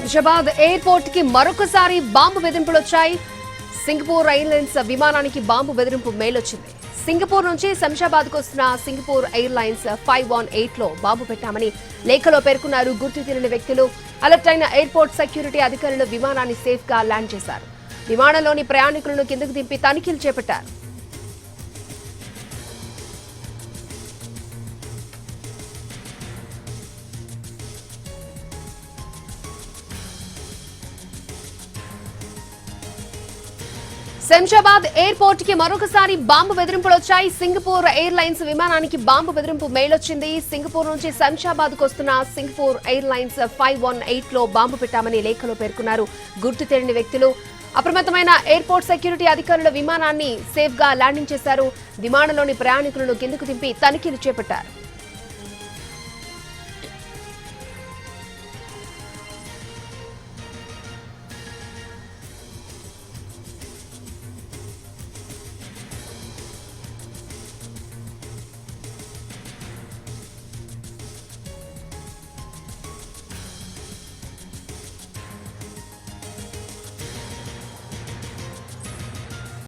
Shamshabad airport కి మరొకసారి bomb బెదిరింపులు వచ్చాయి. సింగపూర్ ఎయిర్లైన్స్ విమానానికి బాంబు బెదిరింపు మెయిల్ వచ్చింది. సింగపూర్ నుంచి శంషాబాద్ కు వస్తున్న సింగపూర్ ఎయిర్లైన్స్ 518 లో బాంబు పెట్టామని లేఖలో పేర్కొన్నారు. గుర్తు తెలియని వ్యక్తులు. అలర్ట్ అయిన ఎయిర్పోర్ట్ సెక్యూరిటీ అధికారులు విమానాన్ని సేఫ్ గా ల్యాండ్ చేశారు. విమానంలోని ప్రయాణికులను కిందకు దింపి తనిఖీలు చేపట్టారు. శంషాబాద్ ఎయిర్పోర్ట్ కి మరొకసారి బాంబు బెదిరింపులు వచ్చాయి. సింగపూర్ ఎయిర్లైన్స్ విమానానికి బాంబు బెదిరింపు మెయిల్ వచ్చింది. సింగపూర్ నుంచి శంషాబాద్ కు వస్తున్న సింగపూర్ ఎయిర్లైన్స్ 518 లో బాంబు పెట్టామని లేఖలో పేర్కొన్నారు. గుర్తు తెలియని వ్యక్తులు. అప్రమత్తమైన ఎయిర్పోర్ట్ సెక్యూరిటీ అధికారులు విమానాన్ని సేఫ్ గా ల్యాండింగ్ చేశారు. విమానంలోని ప్రయాణికులను కిందకు దింపి తనిఖీలు చేపట్టారు.